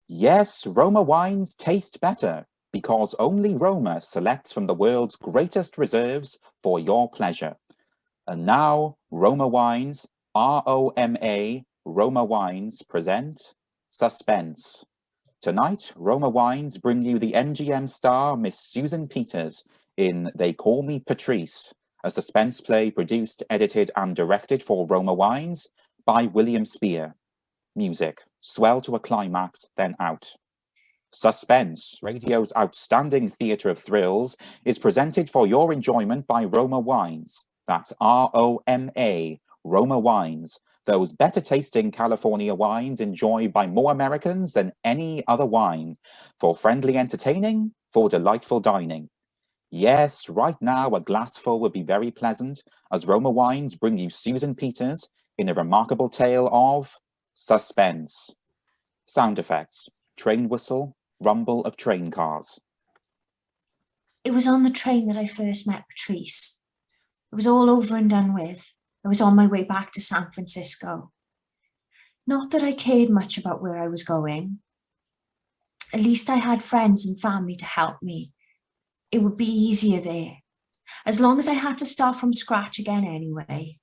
Yes, Roma wines taste better because only Roma selects from the world's greatest reserves for your pleasure. And now, Roma Wines, ROMA, Roma Wines present Suspense. Tonight, Roma Wines bring you the MGM star Miss Susan Peters in They Call Me Patrice, a suspense play produced, edited and directed for Roma Wines by William Spear. Music, swell to a climax, then out. Suspense, radio's outstanding theatre of thrills, is presented for your enjoyment by Roma Wines. That's ROMA, Roma Wines, those better tasting California wines enjoyed by more Americans than any other wine, for friendly entertaining, for delightful dining. Yes, right now a glassful would be very pleasant, as Roma Wines bring you Susan Peters in a remarkable tale of suspense. Sound effects, train whistle, rumble of train cars. It was on the train that I first met Patrice. It was all over and done with. I was on my way back to San Francisco. Not that I cared much about where I was going. At least I had friends and family to help me. It would be easier there, as long as I had to start from scratch again anyway.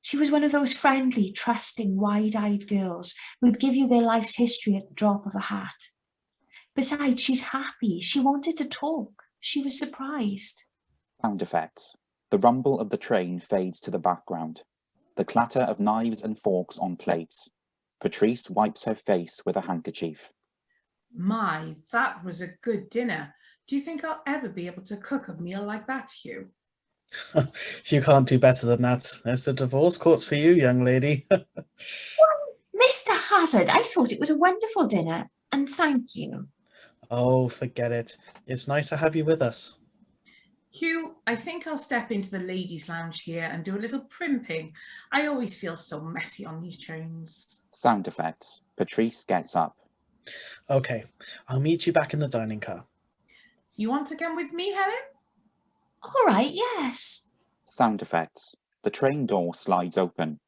She was one of those friendly, trusting, wide-eyed girls who'd give you their life's history at the drop of a hat. Besides, she's happy. She wanted to talk. She was surprised. Sound effects. The rumble of the train fades to the background. The clatter of knives and forks on plates. Patrice wipes her face with a handkerchief. My, that was a good dinner. Do you think I'll ever be able to cook a meal like that, Hugh? You can't do better than that. It's the divorce courts for you, young lady. Well, Mr. Hazard, I thought it was a wonderful dinner, and thank you. Oh, forget it. It's nice to have you with us. Hugh, I think I'll step into the ladies' lounge here and do a little primping. I always feel so messy on these trains. Sound effects. Patrice gets up. Okay, I'll meet you back in the dining car. You want to come with me, Helen? All right, yes. Sound effects. The train door slides open.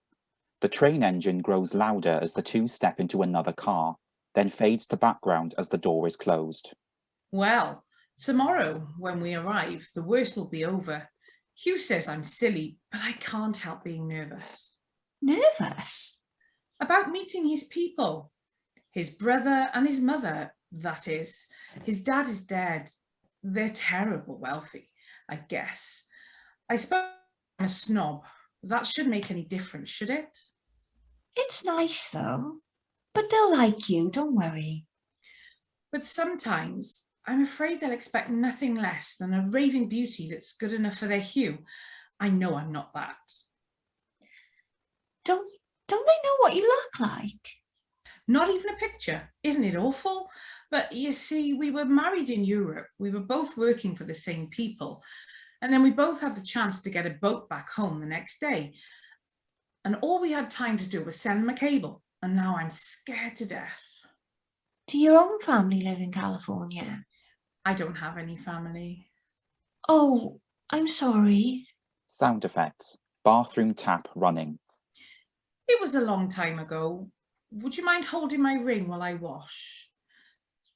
The train engine grows louder as the two step into another car, then fades to background as the door is closed. Well, tomorrow, when we arrive, the worst will be over. Hugh says I'm silly, but I can't help being nervous. Nervous? About meeting his people. His brother and his mother, that is. His dad is dead. They're terrible wealthy, I guess. I suppose I'm a snob. That shouldn't make any difference, should it? It's nice, though. But they'll like you, don't worry. But sometimes I'm afraid they'll expect nothing less than a raving beauty that's good enough for their Hugh. I know I'm not that. Don't they know what you look like? Not even a picture. Isn't it awful? But you see, we were married in Europe. We were both working for the same people. And then we both had the chance to get a boat back home the next day. And all we had time to do was send them a cable. And now I'm scared to death. Do your own family live in California? I don't have any family. Oh, I'm sorry. Sound effects. Bathroom tap running. It was a long time ago. Would you mind holding my ring while I wash?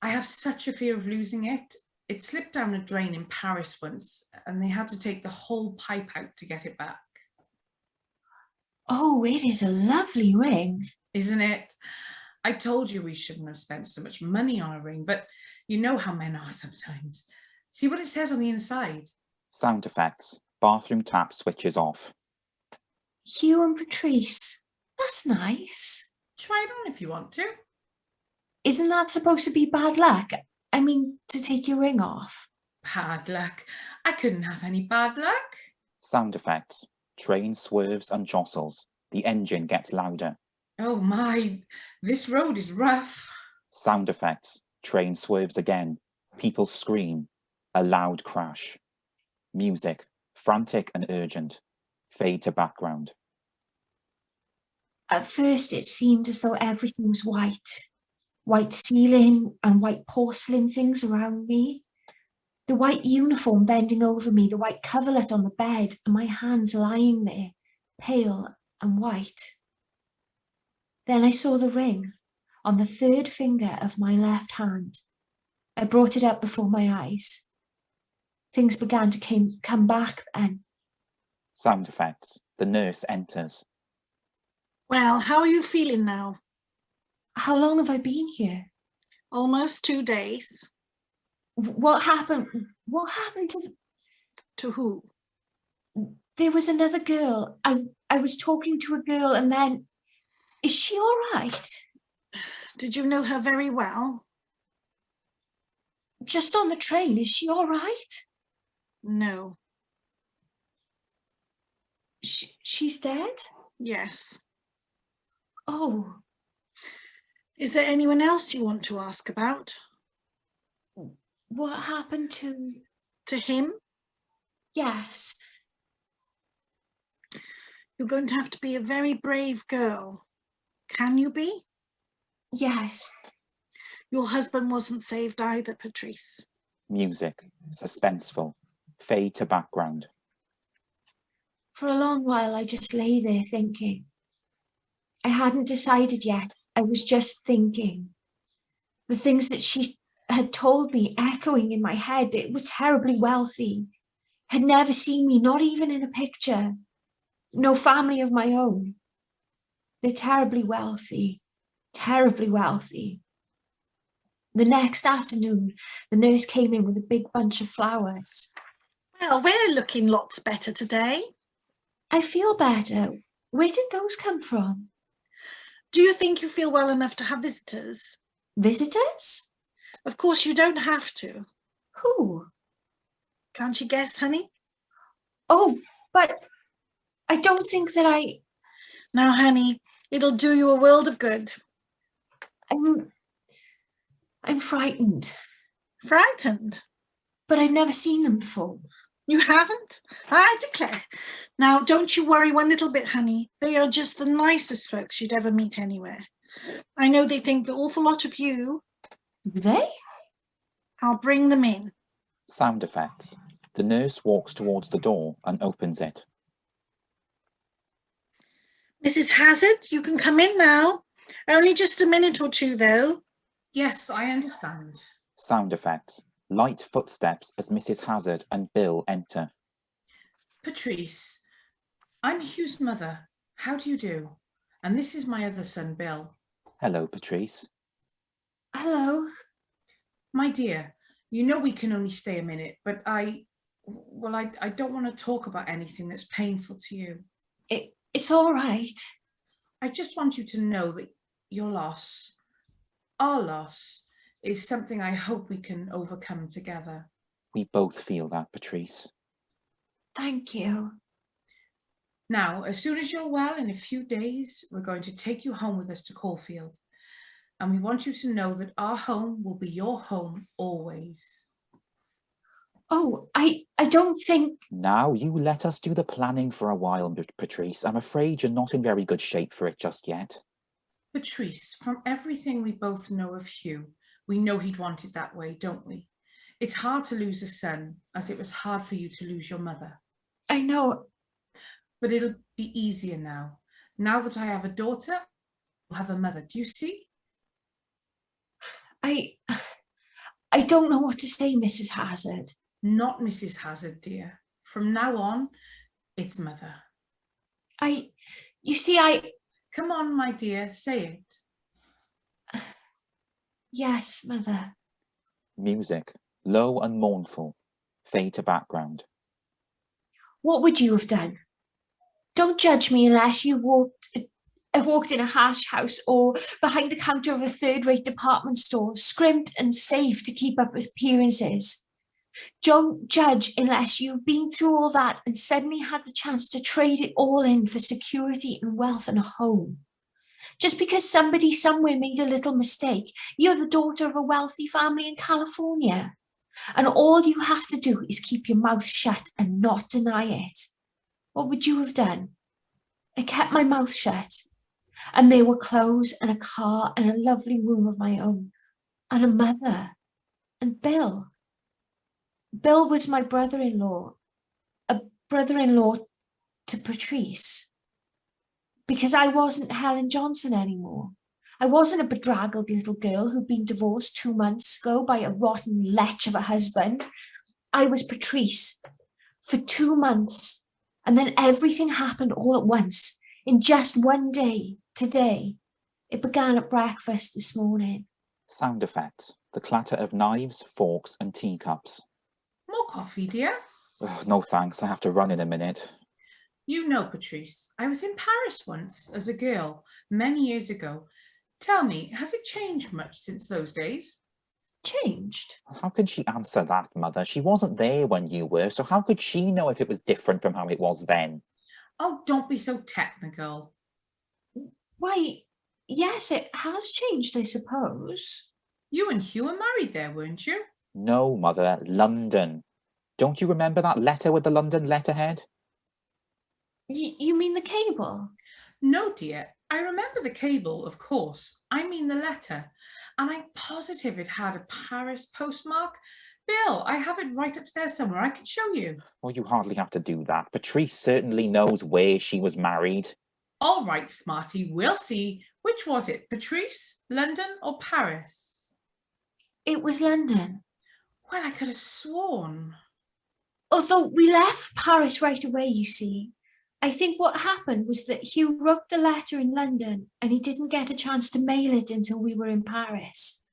I have such a fear of losing it. It slipped down a drain in Paris once, and they had to take the whole pipe out to get it back. Oh, it is a lovely ring. Isn't it? I told you we shouldn't have spent so much money on a ring, but you know how men are sometimes. See what it says on the inside. Sound effects. Bathroom tap switches off. Hugh and Patrice. That's nice. Try it on if you want to. Isn't that supposed to be bad luck? I mean, to take your ring off. Bad luck. I couldn't have any bad luck. Sound effects. Train swerves and jostles. The engine gets louder. Oh my, this road is rough. Sound effects. Train swerves again. People scream. A loud crash. Music. Frantic and urgent. Fade to background. At first, it seemed as though everything was white. White ceiling and white porcelain things around me. The white uniform bending over me, the white coverlet on the bed, and my hands lying there, pale and white. Then I saw the ring, on the third finger of my left hand. I brought it up before my eyes. Things began to come back then. Sound effects. The nurse enters. Well, how are you feeling now? How long have I been here? Almost 2 days. What happened? What happened to... To who? There was another girl. I was talking to a girl and then... Is she all right? Did you know her very well? Just on the train. Is she all right? No. She's dead? Yes. Oh. Is there anyone else you want to ask about? What happened to... To him? Yes. You're going to have to be a very brave girl. Can you be? Yes. Your husband wasn't saved either, Patrice. Music. Suspenseful. Fade to background. For a long while, I just lay there thinking. I hadn't decided yet. I was just thinking. The things that she had told me echoing in my head. They were terribly wealthy. Had never seen me, not even in a picture. No family of my own. They're terribly wealthy. Terribly wealthy. The next afternoon, the nurse came in with a big bunch of flowers. Well, we're looking lots better today. I feel better. Where did those come from? Do you think you feel well enough to have visitors? Visitors? Of course, you don't have to. Who? Can't you guess, honey? Oh, but I don't think that I... Now, honey, it'll do you a world of good. I'm frightened. Frightened? But I've never seen them before. You haven't? I declare. Now, don't you worry one little bit, honey. They are just the nicest folks you'd ever meet anywhere. I know they think an awful lot of you. Do they? I'll bring them in. Sound effects. The nurse walks towards the door and opens it. Mrs. Hazard, you can come in now. Only just a minute or two, though. Yes, I understand. Sound effects. Light footsteps as Mrs. Hazard and Bill enter. Patrice, I'm Hugh's mother. How do you do? And this is my other son, Bill. Hello, Patrice. Hello. My dear, you know we can only stay a minute, but I don't want to talk about anything that's painful to you. It's all right. I just want you to know that your loss, our loss, is something I hope we can overcome together. We both feel that, Patrice. Thank you. Now, as soon as you're well, in a few days, we're going to take you home with us to Caulfield. And we want you to know that our home will be your home always. Oh, I don't think... Now you let us do the planning for a while, Patrice. I'm afraid you're not in very good shape for it just yet. Patrice, from everything we both know of Hugh, we know he'd want it that way, don't we? It's hard to lose a son, as it was hard for you to lose your mother. I know. But it'll be easier now. Now that I have a daughter, I'll have a mother. Do you see? I don't know what to say, Mrs. Hazard. Not Mrs. Hazard, dear. From now on, it's mother. You see, Come on, my dear, say it. Yes, mother. Music. Low and mournful. Fade to background. What would you have done? Don't judge me unless you walked in a hash house or behind the counter of a third-rate department store, scrimped and safe to keep up appearances. Don't judge unless you've been through all that and suddenly had the chance to trade it all in for security and wealth and a home. Just because somebody somewhere made a little mistake, you're the daughter of a wealthy family in California. And all you have to do is keep your mouth shut and not deny it. What would you have done? I kept my mouth shut. And there were clothes and a car and a lovely room of my own. And a mother. And Bill. Bill was my brother-in-law. A brother-in-law to Patrice. Because I wasn't Helen Johnson anymore. I wasn't a bedraggled little girl who'd been divorced 2 months ago by a rotten lech of a husband. I was Patrice for 2 months, and then everything happened all at once, in just one day, today. It began at breakfast this morning. Sound effects. The clatter of knives, forks and teacups. More coffee, dear? Ugh, no thanks, I have to run in a minute. You know, Patrice, I was in Paris once as a girl, many years ago. Tell me, has it changed much since those days? Changed? How could she answer that, Mother? She wasn't there when you were, so how could she know if it was different from how it was then? Oh, don't be so technical. Why, yes, it has changed, I suppose. You and Hugh were married there, weren't you? No, Mother, London. Don't you remember that letter with the London letterhead? You mean the cable? No, dear. I remember the cable, of course. I mean the letter. And I'm positive it had a Paris postmark. Bill, I have it right upstairs somewhere. I can show you. Well, you hardly have to do that. Patrice certainly knows where she was married. All right, Smarty, we'll see. Which was it, Patrice, London or Paris? It was London. Well, I could have sworn. Although we left Paris right away, you see. I think what happened was that Hugh wrote the letter in London and he didn't get a chance to mail it until we were in Paris.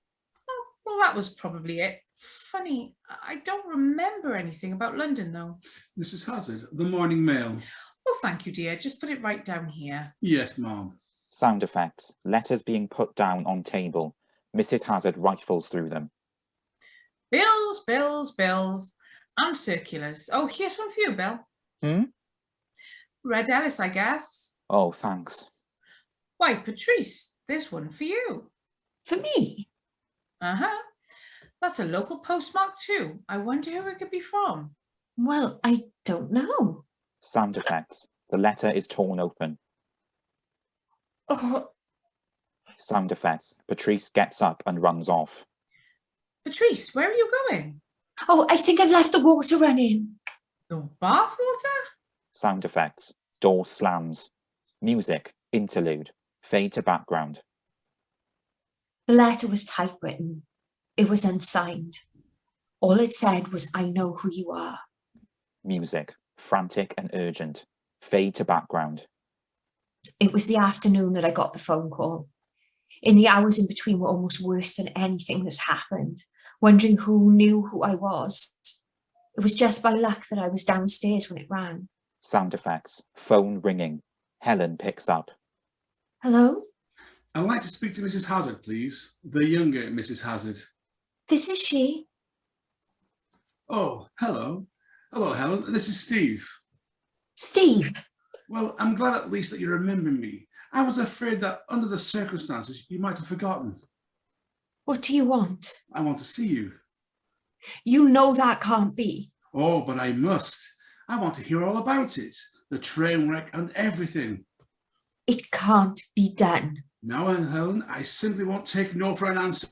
Oh, well, that was probably it. Funny, I don't remember anything about London, though. Mrs. Hazard, the morning mail. Well, thank you, dear. Just put it right down here. Yes, Ma'am. Sound effects. Letters being put down on table. Mrs. Hazard rifles through them. Bills, bills, bills, and circulars. Oh, here's one for you, Bill. Red Ellis, I guess. Oh, thanks. Why, Patrice, there's one for you. For me? Uh-huh. That's a local postmark too. I wonder who it could be from. Well, I don't know. Sound effects. The letter is torn open. Oh, Sound effects. Patrice gets up and runs off. Patrice, where are you going? oh, I think I've left the water running. The bath water? Sound effects. Door slams. Music. Interlude. Fade to background. The letter was typewritten. It was unsigned. All it said was, I know who you are. Music. Frantic and urgent. Fade to background. It was the afternoon that I got the phone call. In the hours in between were almost worse than anything that's happened, wondering who knew who I was. It was just by luck that I was downstairs when it rang. Sound effects. Phone ringing. Helen picks up. Hello? I'd like to speak to Mrs. Hazard, please. The younger Mrs. Hazard. This is she. Oh, hello. Hello, Helen. This is Steve. Steve. Well, I'm glad at least that you remember me. I was afraid that under the circumstances, you might have forgotten. What do you want? I want to see you. You know that can't be. Oh, but I must. I want to hear all about it. The train wreck and everything. It can't be done. Now, Helen, I simply won't take no for an answer.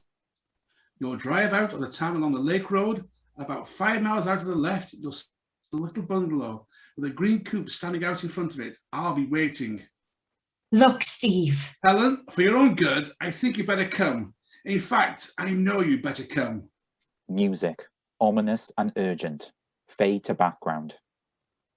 You'll drive out of the town along the lake road. About 5 miles out to the left, you'll see a little bungalow with a green coupe standing out in front of it. I'll be waiting. Look, Steve. Helen, for your own good, I think you better come. In fact, I know you better come. Music. Ominous and urgent. Fade to background.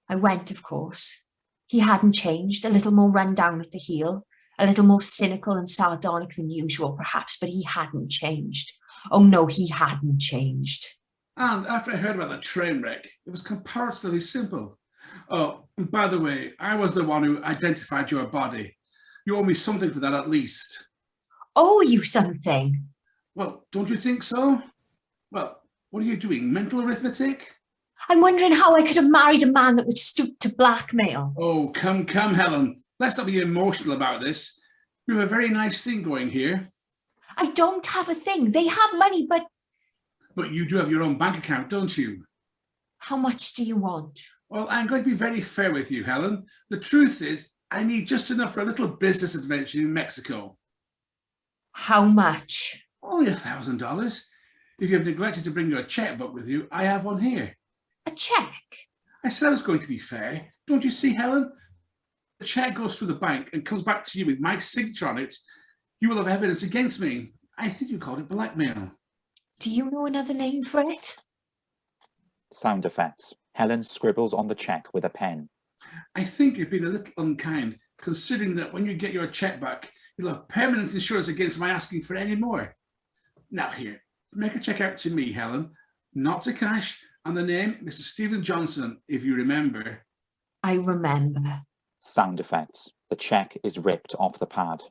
I went, of course. He hadn't changed, a little more run down at the heel, a little more cynical and sardonic than usual, perhaps, but he hadn't changed. Oh no, he hadn't changed. And after I heard about the train wreck, it was comparatively simple. Oh, and by the way, I was the one who identified your body. You owe me something for that at least. Owe you something? Well, don't you think so? Well, what are you doing, mental arithmetic? I'm wondering how I could have married a man that would stoop to blackmail. Oh, come, Helen. Let's not be emotional about this. We have a very nice thing going here. I don't have a thing. They have money, but... But you do have your own bank account, don't you? How much do you want? Well, I'm going to be very fair with you, Helen. The truth is, I need just enough for a little business adventure in Mexico. How much? Only $1,000. If you have neglected to bring your checkbook with you, I have one here. A check? I said I was going to be fair. Don't you see, Helen? The check goes through the bank and comes back to you with my signature on it. You will have evidence against me. I think you called it blackmail. Do you know another name for it? Sound effects. Helen scribbles on the cheque with a pen. I think you've been a little unkind, considering that when you get your cheque back, you'll have permanent insurance against my asking for any more. Now here, make a cheque out to me, Helen, not to cash, and the name Mr. Stephen Johnson, if you remember. I remember. Sound effects. The cheque is ripped off the pad.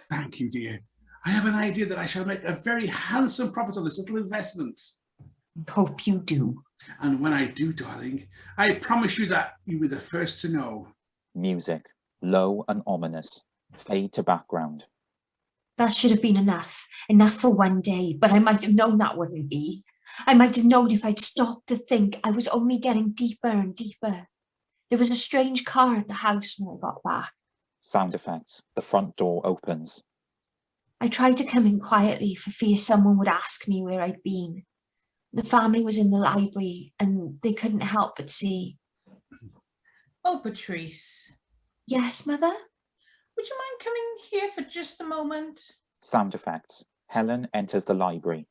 Thank you, dear. I have an idea that I shall make a very handsome profit on this little investment. Hope you do. And when I do, darling, I promise you that you'll be the first to know. Music. Low and ominous. Fade to background. That should have been enough. Enough for one day, but I might have known that wouldn't be. I might have known if I'd stopped to think I was only getting deeper and deeper. There was a strange car at the house when I got back. Sound effects. The front door opens. I tried to come in quietly for fear someone would ask me where I'd been. The family was in the library and they couldn't help but see. Oh, Patrice, Yes, Mother? would you mind coming here for just a moment? Sound effects. Helen enters the library.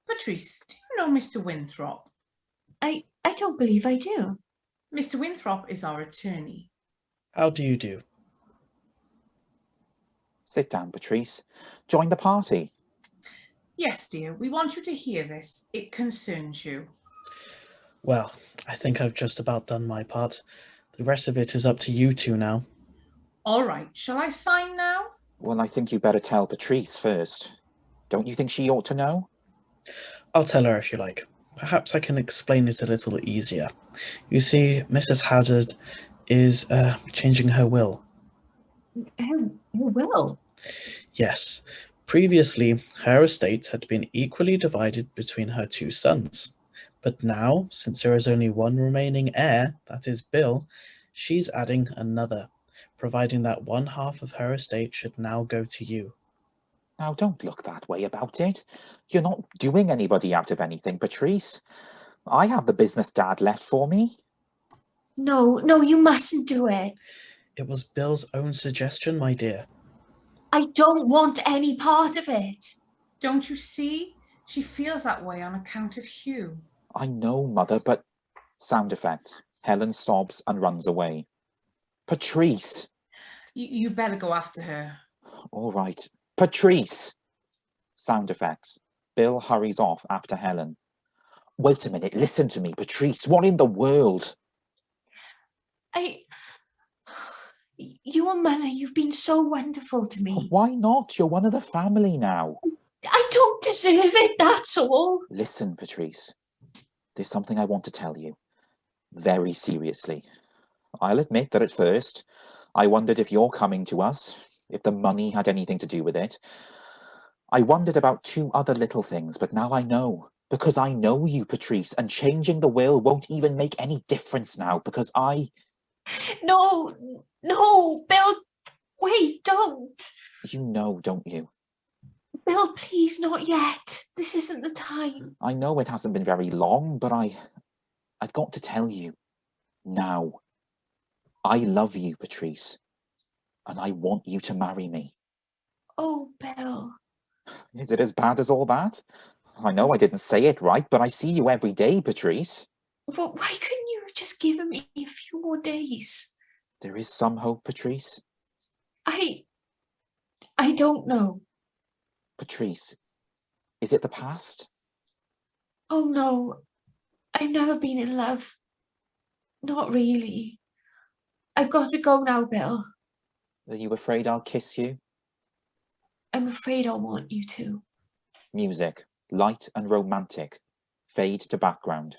Patrice, do you know Mr. Winthrop? I don't believe I do. Mr. Winthrop is our attorney. How do you do? Sit down, Patrice. Join the party. Yes, dear, we want you to hear this. It concerns you. Well, I think I've just about done my part. The rest of it is up to you two now. All right, shall I sign now? Well, I think you better tell Patrice first. Don't you think she ought to know? I'll tell her if you like. Perhaps I can explain it a little easier. You see, Mrs. Hazard is changing her will. Who will? Yes. Previously, her estate had been equally divided between her two sons. But now, since there is only one remaining heir, that is Bill, she's adding another, providing that one half of her estate should now go to you. Now, don't look that way about it. You're not doing anybody out of anything, Patrice. I have the business Dad left for me. No, you mustn't do it. It was Bill's own suggestion, my dear. I don't want any part of it. Don't you see? She feels that way on account of Hugh. I know, Mother, but... Sound effects. Helen sobs and runs away. Patrice! You better go after her. All right. Patrice! Sound effects. Bill hurries off after Helen. Wait a minute, listen to me, Patrice. What in the world? You and Mother, you've been so wonderful to me. Why not? You're one of the family now. I don't deserve it, that's all. Listen, Patrice. There's something I want to tell you. Very seriously. I'll admit that at first, I wondered if your coming to us, if the money had anything to do with it. I wondered about two other little things, but now I know. Because I know you, Patrice, and changing the will won't even make any difference now, because I... No, Bill, wait, don't. You know, don't you? Bill, please, not yet. This isn't the time. I know it hasn't been very long, but I've got to tell you. Now. I love you, Patrice. And I want you to marry me. Oh, Bill. Is it as bad as all that? I know I didn't say it right, but I see you every day, Patrice. But why couldn't you have just given me a few more days? There is some hope, Patrice. I don't know. Patrice, is it the past? Oh, no. I've never been in love. Not really. I've got to go now, Bill. Are you afraid I'll kiss you? I'm afraid I want you to. Music, light and romantic. Fade to background.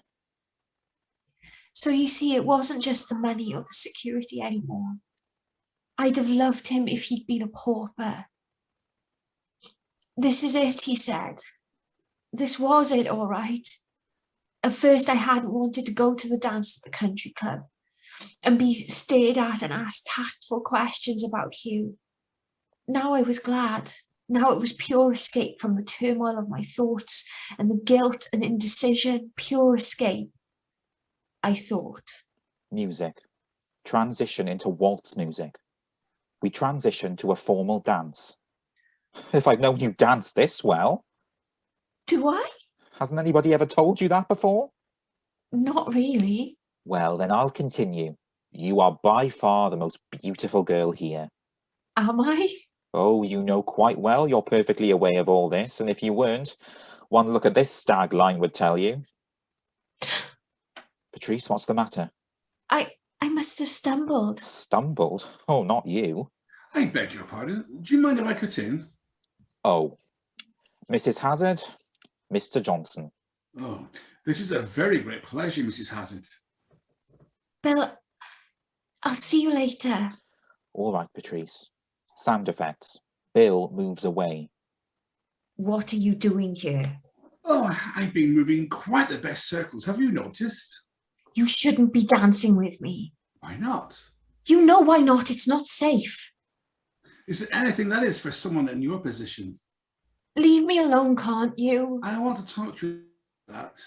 So you see, it wasn't just the money or the security anymore. I'd have loved him if he'd been a pauper. This is it, he said. This was it, all right. At first, I hadn't wanted to go to the dance at the country club and be stared at and asked tactful questions about Hugh. Now I was glad. Now it was pure escape from the turmoil of my thoughts and the guilt and indecision. Pure escape, I thought. Music. Transition into waltz music. We transition to a formal dance. If I'd known you danced this well. Do I? Hasn't anybody ever told you that before? Not really. Well, then I'll continue. You are by far the most beautiful girl here. Am I? Oh, you know quite well you're perfectly aware of all this, and if you weren't, one look at this stag line would tell you. Patrice, what's the matter? I must have stumbled. Stumbled? Oh, not you. I beg your pardon. Do you mind if I cut in? Oh, Mrs. Hazard, Mr. Johnson. Oh, this is a very great pleasure, Mrs. Hazard. Bill, I'll see you later. All right, Patrice. Sound effects. Bill moves away. What are you doing here? Oh, I've been moving quite the best circles. Have you noticed? You shouldn't be dancing with me. Why not? You know why not. It's not safe. Is there anything that is for someone in your position? Leave me alone, can't you? I want to talk to you about that.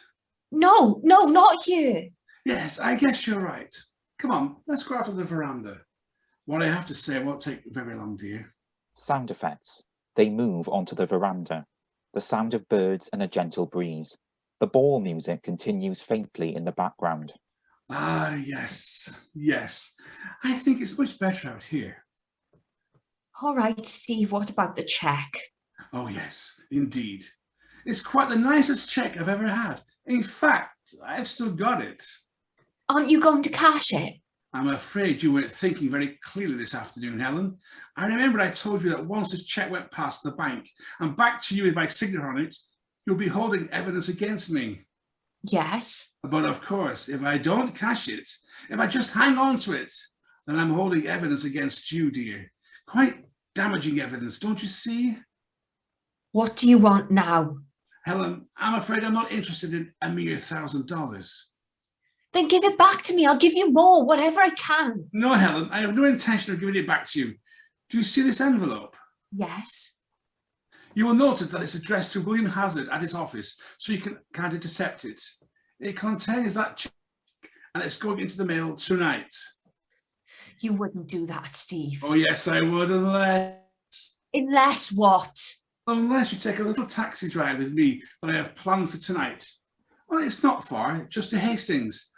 No, not here. Yes, I guess you're right. Come on, let's go out on the veranda. What I have to say won't take very long, dear. Sound effects. They move onto the veranda. The sound of birds and a gentle breeze. The ball music continues faintly in the background. Ah, yes, yes. I think it's much better out here. All right, Steve, what about the check? Oh, yes, indeed. It's quite the nicest check I've ever had. In fact, I've still got it. Aren't you going to cash it? I'm afraid you weren't thinking very clearly this afternoon, Helen. I remember I told you that once this check went past the bank and back to you with my signature on it, you'll be holding evidence against me. Yes. But of course, if I don't cash it, if I just hang on to it, then I'm holding evidence against you, dear. Quite damaging evidence, don't you see? What do you want now? Helen, I'm afraid I'm not interested in a mere $1,000. Then give it back to me. I'll give you more, whatever I can. No, Helen, I have no intention of giving it back to you. Do you see this envelope? Yes. You will notice that it's addressed to William Hazard at his office, so you can't intercept it. It contains that check, and it's going into the mail tonight. You wouldn't do that, Steve. Oh, yes, I would, unless... Unless what? Unless you take a little taxi drive with me that I have planned for tonight. Well, it's not far, just to Hastings,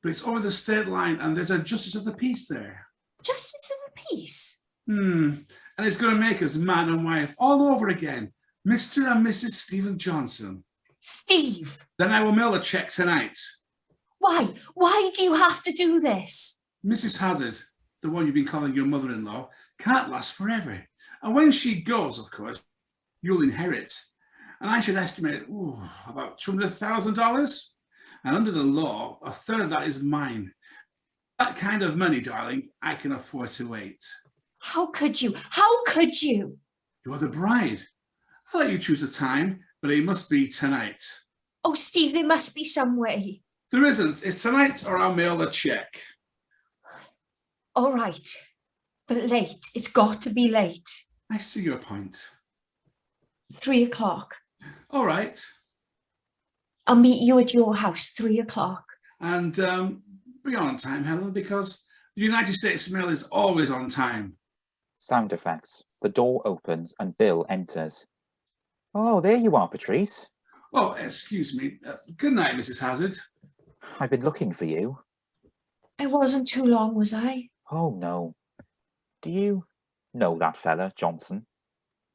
but it's over the state line, and there's a justice of the peace there. Justice of the peace? And it's going to make us man and wife all over again. Mr. and Mrs. Stephen Johnson. Steve! Then I will mail a check tonight. Why? Why do you have to do this? Mrs. Hazard, the one you've been calling your mother-in-law, can't last forever. And when she goes, of course, you'll inherit. And I should estimate about $200,000. And under the law, a third of that is mine. That kind of money, darling, I can afford to wait. How could you? How could you? You're the bride. I'll let you choose the time, but it must be tonight. Oh, Steve, there must be some way. There isn't. It's tonight or I'll mail the check. All right. But late. It's got to be late. I see your point. 3 o'clock. All right. I'll meet you at your house, 3 o'clock. And be on time, Helen, because the United States mail is always on time. Sound effects. The door opens and Bill enters. Oh, there you are, Patrice. Oh, excuse me. Good night, Mrs. Hazard. I've been looking for you. I wasn't too long, was I? Oh, no. Do you know that fella, Johnson?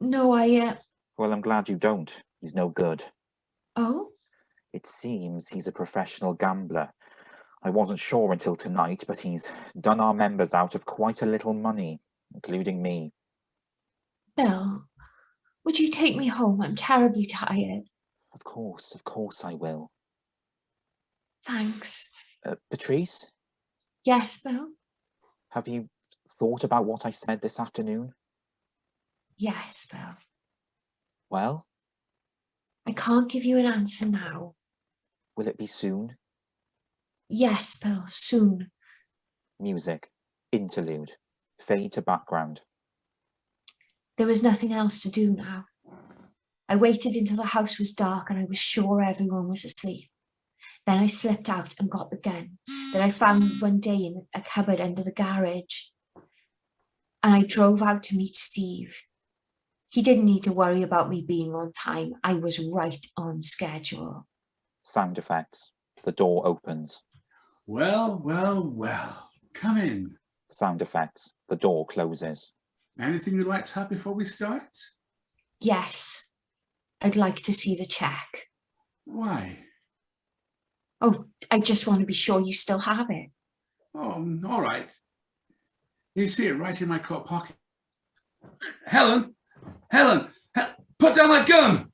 No, Well, I'm glad you don't. He's no good. Oh? It seems he's a professional gambler. I wasn't sure until tonight, but he's done our members out of quite a little money, including me. Bill, would you take me home? I'm terribly tired. Of course I will. Thanks. Patrice, Yes, Bill? have you thought about what I said this afternoon? Yes, Bill. Well, I can't give you an answer now. will it be soon? Yes, Bill, soon. Music, interlude, fade to background. There was nothing else to do now. I waited until the house was dark and I was sure everyone was asleep. Then I slipped out and got the gun that I found one day in a cupboard under the garage. And I drove out to meet Steve. He didn't need to worry about me being on time. I was right on schedule. Sound effects. The door opens. Well, well, well. Come in. Sound effects. The door closes. Anything you'd like to have before we start? Yes, I'd like to see the check. Why? Oh, I just want to be sure you still have it. Oh, all right. You see it right in my coat pocket. Helen! Put down that gun!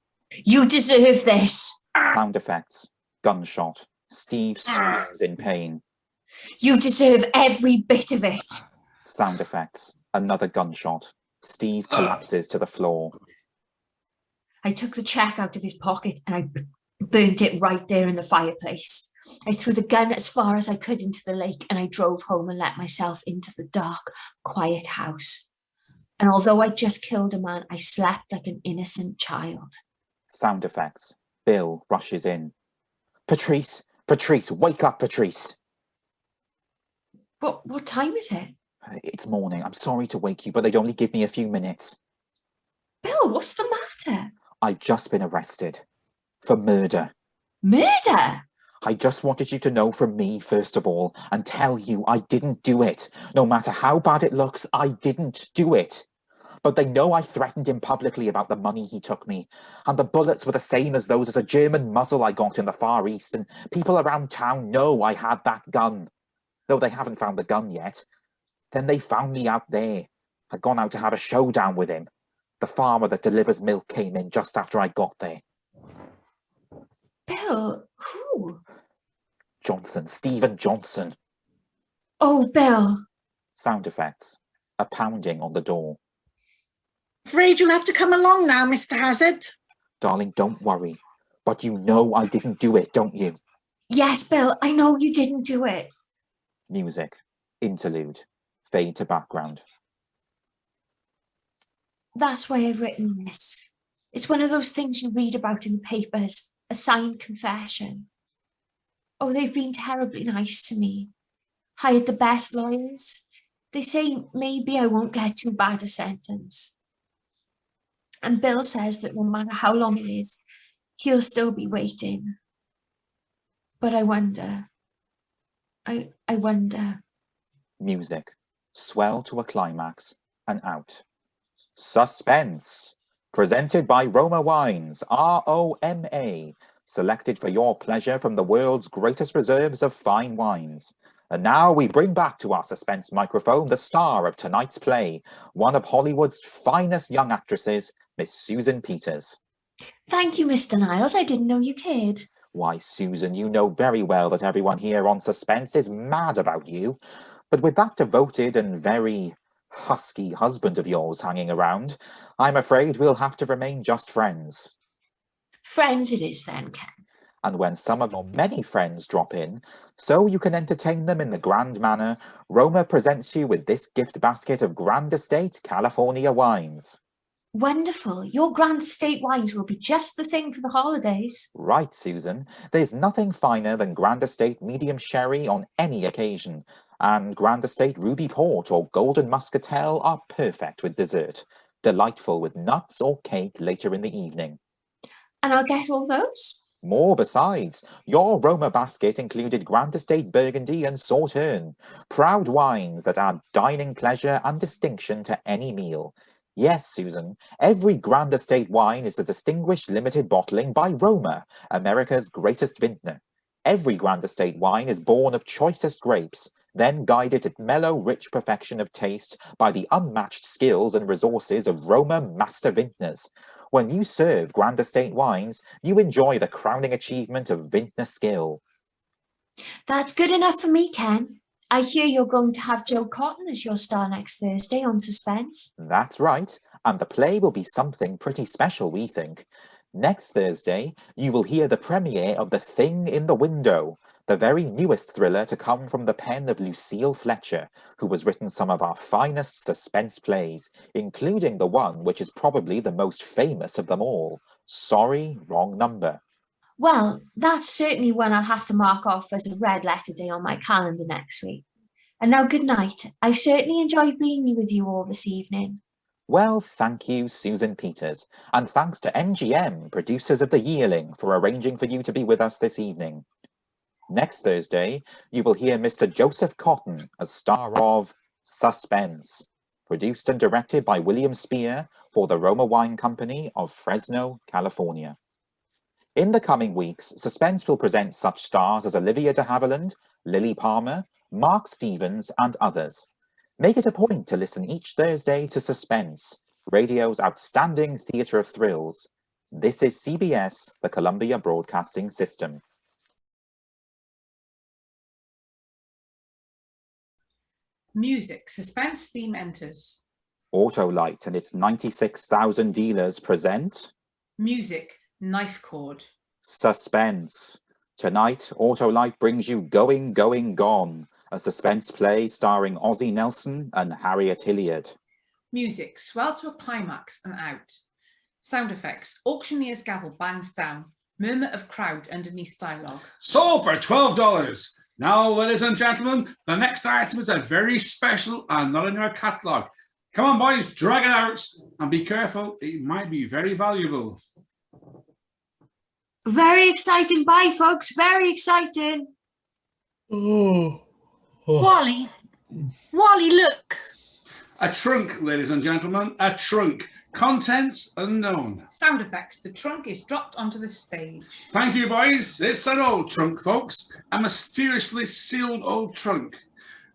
You deserve this. Sound effects. Gunshot. Steve screams in pain. You deserve every bit of it. Sound effects. Another gunshot. Steve collapses to the floor. I took the check out of his pocket and I burnt it right there in the fireplace. I threw the gun as far as I could into the lake and I drove home and let myself into the dark, quiet house. And although I just killed a man, I slept like an innocent child. Sound effects. Bill rushes in. Patrice, wake up, Patrice. What time is it? It's morning. I'm sorry to wake you, but they'd only give me a few minutes. Bill, what's the matter? I've just been arrested. For murder. Murder? I just wanted you to know from me, first of all, and tell you I didn't do it. No matter how bad it looks, I didn't do it. But they know I threatened him publicly about the money he took me, and the bullets were the same as those as a German muzzle I got in the Far East, and people around town know I had that gun, though they haven't found the gun yet. Then they found me out there. I'd gone out to have a showdown with him. The farmer that delivers milk came in just after I got there. Bill, who? Johnson, Stephen Johnson. Oh, Bill. Sound effects. A pounding on the door. Afraid you'll have to come along now, Mr. Hazard. Darling, don't worry. But you know I didn't do it, don't you? Yes, Bill, I know you didn't do it. Music. Interlude. Fade to background. That's why I've written this. It's one of those things you read about in the papers, a signed confession. Oh, they've been terribly nice to me. Hired the best lawyers. They say maybe I won't get too bad a sentence. And Bill says that no matter how long it is, he'll still be waiting. But I wonder. I wonder. Music. Swell to a climax and out. Suspense. Presented by Roma Wines, ROMA. Selected for your pleasure from the world's greatest reserves of fine wines. And now we bring back to our suspense microphone the star of tonight's play, one of Hollywood's finest young actresses, Miss Susan Peters. Thank you, Mr. Niles. I didn't know you cared. Why, Susan, you know very well that everyone here on Suspense is mad about you. But with that devoted and very husky husband of yours hanging around, I'm afraid we'll have to remain just friends. Friends it is then, Ken. And when some of your many friends drop in, so you can entertain them in the grand manner, Roma presents you with this gift basket of Grand Estate California wines. Wonderful. Your Grand Estate wines will be just the thing for the holidays. Right, Susan. There's nothing finer than Grand Estate medium sherry on any occasion, and Grand Estate Ruby Port or Golden Muscatel are perfect with dessert, delightful with nuts or cake later in the evening. And I'll get all those? More besides. Your Roma basket included Grand Estate Burgundy and Sauterne, proud wines that add dining pleasure and distinction to any meal. Yes, Susan, every Grand Estate wine is the distinguished limited bottling by Roma, America's greatest vintner. Every Grand Estate wine is born of choicest grapes, then guided to mellow, rich perfection of taste by the unmatched skills and resources of Roma master vintners. When you serve Grand Estate wines, you enjoy the crowning achievement of vintner skill. That's good enough for me, Ken. I hear you're going to have Joe Cotton as your star next Thursday on Suspense. That's right, and the play will be something pretty special, we think. Next Thursday, you will hear the premiere of The Thing in the Window, the very newest thriller to come from the pen of Lucille Fletcher, who has written some of our finest suspense plays, including the one which is probably the most famous of them all, Sorry, Wrong Number. Well, that's certainly one I'll have to mark off as a red letter day on my calendar next week. And now good night. I certainly enjoyed being with you all this evening. Well, thank you, Susan Peters, and thanks to MGM, producers of The Yearling, for arranging for you to be with us this evening. Next Thursday, you will hear Mr. Joseph Cotton as star of Suspense, produced and directed by William Spear for the Roma Wine Company of Fresno, California. In the coming weeks, Suspense will present such stars as Olivia de Havilland, Lily Palmer, Mark Stevens, and others. Make it a point to listen each Thursday to Suspense, radio's outstanding theatre of thrills. This is CBS, the Columbia Broadcasting System. Music, Suspense theme enters. Autolite and its 96,000 dealers present Music, Knife Chord. Suspense. Tonight, Autolite brings you Going, Going, Gone, a suspense play starring Ozzie Nelson and Harriet Hilliard. Music, swell to a climax and out. Sound effects, auctioneer's gavel bangs down, murmur of crowd underneath dialogue. Sold for $12. Now, ladies and gentlemen, the next item is a very special and not in our catalogue. Come on, boys, drag it out and be careful. It might be very valuable. Very exciting. Bye, folks. Very exciting. Oh. Wally, look. A trunk, ladies and gentlemen, a trunk. Contents unknown. Sound effects, the trunk is dropped onto the stage. Thank you, boys. It's an old trunk, folks. A mysteriously sealed old trunk.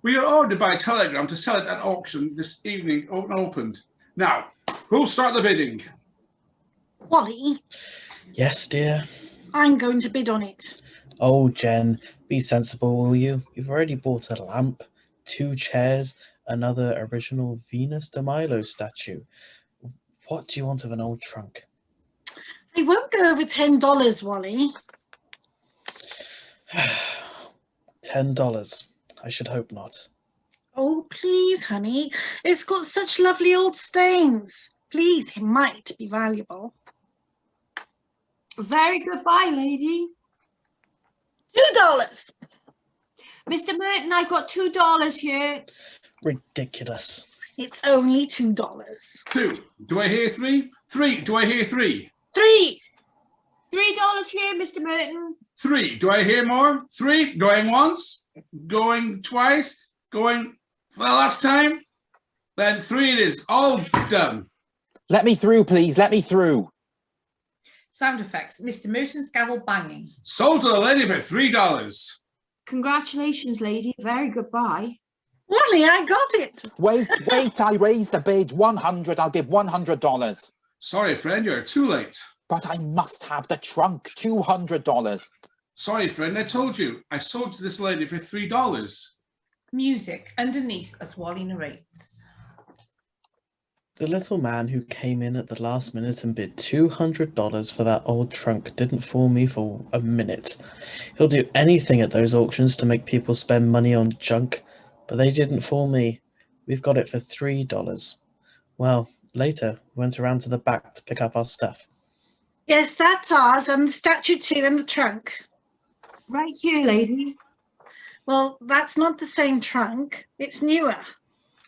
We are ordered by telegram to sell it at auction this evening, unopened. Now, who'll start the bidding? Wally, Yes, dear. I'm going to bid on it. Oh, Jen, be sensible, will you? You've already bought a lamp, 2 chairs, another original Venus de Milo statue. What do you want of an old trunk? I won't go over $10, Wally. $10. I should hope not. Oh, please, honey. It's got such lovely old stains. Please, it might be valuable. Very good. Bye, lady. $2. Mr. Merton, I got $2 here. Ridiculous. It's only $2. 2. Do I hear 3? 3. Do I hear 3? 3. $3 here, Mr. Merton. 3. Do I hear more? 3. Going once? Going twice? Going for the last time? Then 3 it is. All done. Let me through, please. Let me through. Sound effects, Mr. Merton's gavel banging. Sold to the lady for $3. Congratulations, lady. Very good. Bye. Wally, I got it. Wait, I raised the bid. 100, I'll give $100. Sorry, friend, you're too late. But I must have the trunk, $200. Sorry, friend, I told you. I sold to this lady for $3. Music underneath as Wally narrates. The little man who came in at the last minute and bid $200 for that old trunk didn't fool me for a minute. He'll do anything at those auctions to make people spend money on junk, but they didn't fool me. We've got it for $3. Well, later, we went around to the back to pick up our stuff. Yes, that's ours, and the statue too, and the trunk. Right here, lady. Well, that's not the same trunk. It's newer.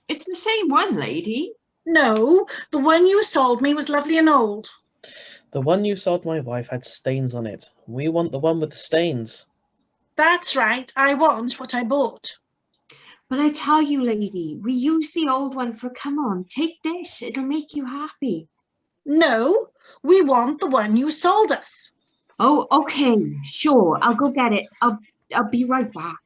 It's the same one, lady. No, the one you sold me was lovely and old. The one you sold my wife had stains on it. We want the one with the stains. That's right. I want what I bought. But I tell you, lady, we used the old one for, come on, take this. It'll make you happy. No, we want the one you sold us. Oh, okay, sure. I'll go get it. I'll be right back.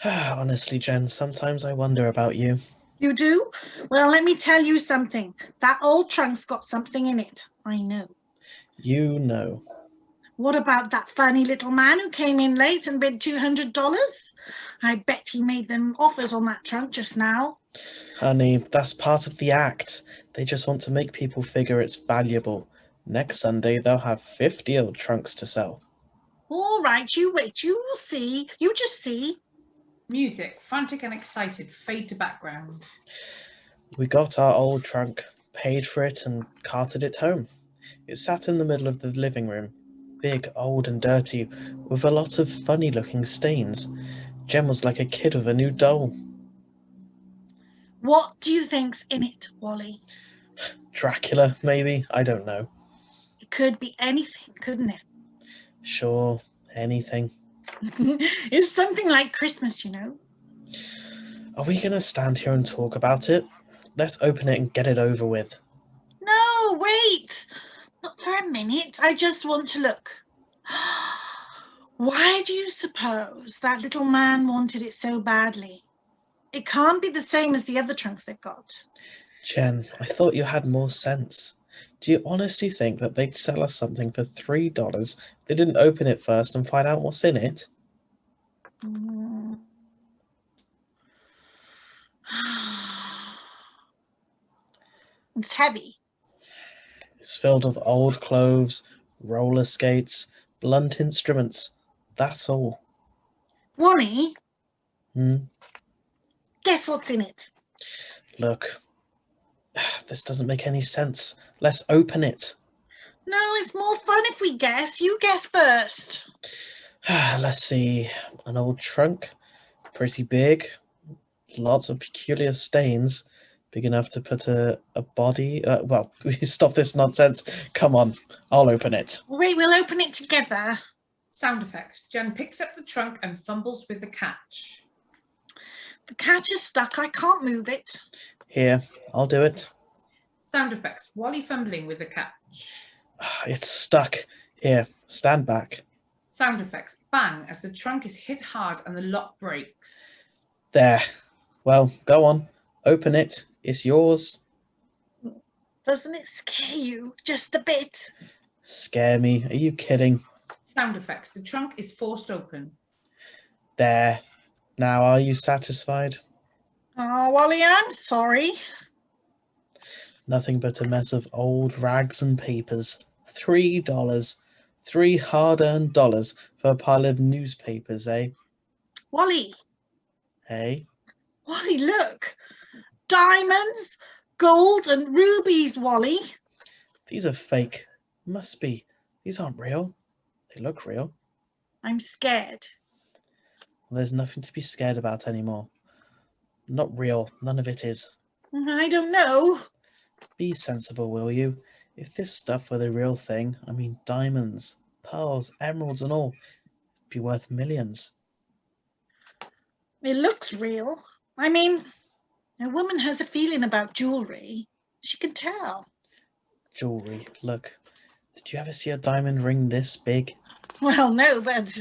Honestly, Jen, sometimes I wonder about you. You do? Well, let me tell you something. That old trunk's got something in it. I know. You know. What about that funny little man who came in late and bid $200? I bet he made them offers on that trunk just now. Honey, that's part of the act. They just want to make people figure it's valuable. Next Sunday, they'll have 50 old trunks to sell. All right, you wait. You'll see. You just see. Music, frantic and excited, fade to background. We got our old trunk, paid for it and carted it home. It sat in the middle of the living room, big, old and dirty, with a lot of funny looking stains. Jem was like a kid with a new doll. What do you think's in it, Wally? Dracula, maybe? I don't know. It could be anything, couldn't it? Sure, anything. It's something like Christmas, you know. Are we going to stand here and talk about it? Let's open it and get it over with. No, wait. Not for a minute. I just want to look. Why do you suppose that little man wanted it so badly? It can't be the same as the other trunks they've got. Jen, I thought you had more sense. Do you honestly think that they'd sell us something for $3 if they didn't open it first and find out what's in it? Mm. It's heavy. It's filled with old clothes, roller skates, blunt instruments. That's all. Wally, Hmm? guess what's in it? Look, this doesn't make any sense. Let's open it. No, it's more fun if we guess. You guess first. Let's see. An old trunk, pretty big, lots of peculiar stains, big enough to put a body. Well, stop this nonsense. Come on, I'll open it. Wait, we'll open it together. Sound effects. Jen picks up the trunk and fumbles with the catch. The catch is stuck. I can't move it. Here, I'll do it. Sound effects. Wally fumbling with the catch. It's stuck. Here, stand back. Sound effects. Bang as the trunk is hit hard and the lock breaks. There. Well, go on. Open it. It's yours. Doesn't it scare you just a bit? Scare me. Are you kidding? Sound effects. The trunk is forced open. There. Now, are you satisfied? Oh, Wally, I'm sorry. Nothing but a mess of old rags and papers. $3. 3 hard-earned dollars for a pile of newspapers, eh? Wally, Hey? Wally, look. Diamonds, gold and rubies, Wally. These are fake. Must be. These aren't real. They look real. I'm scared. Well, there's nothing to be scared about anymore. Not real. None of it is. I don't know. Be sensible, will you? If this stuff were the real thing, I mean diamonds, pearls, emeralds and all, it'd be worth millions. It looks real. I mean, a woman has a feeling about jewellery. She can tell. Jewelry, look. Did you ever see a diamond ring this big? Well, no, but...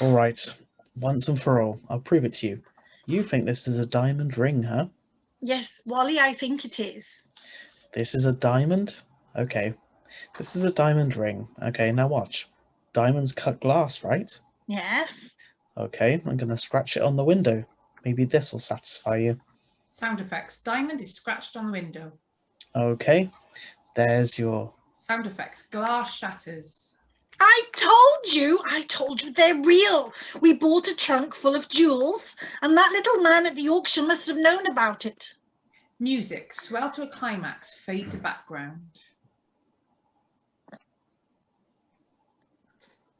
All right, once and for all, I'll prove it to you. You think this is a diamond ring, huh? Yes, Wally, I think it is. This is a diamond? Okay. This is a diamond ring. Okay, now watch. Diamonds cut glass, right? Yes. Okay, I'm going to scratch it on the window. Maybe this will satisfy you. Sound effects. Diamond is scratched on the window. Okay, there's your... Sound effects. Glass shatters. I told you they're real. We bought a trunk full of jewels and that little man at the auction must have known about it. Music. Swell to a climax. Fade to background.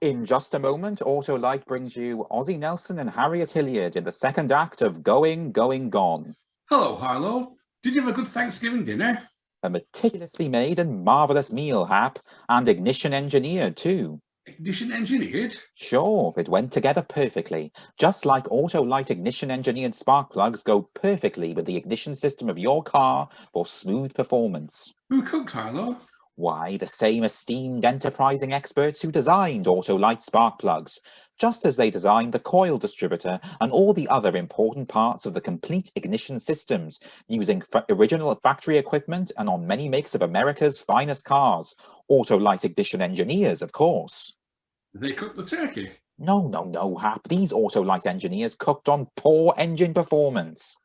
In just a moment, Autolite brings you Ozzie Nelson and Harriet Hilliard in the second act of Going, Going, Gone. Hello, Harlow. Did you have a good Thanksgiving dinner? A meticulously made and marvellous meal, Hap, and ignition engineered too. Ignition engineered? Sure, it went together perfectly, just like Autolite ignition engineered spark plugs go perfectly with the ignition system of your car for smooth performance. Who cooked, Harlow? Why, the same esteemed enterprising experts who designed Autolite spark plugs, just as they designed the coil distributor and all the other important parts of the complete ignition systems, using original factory equipment and on many makes of America's finest cars. Autolite ignition engineers, of course. They cooked the turkey? No, Hap. These Autolite engineers cooked on poor engine performance.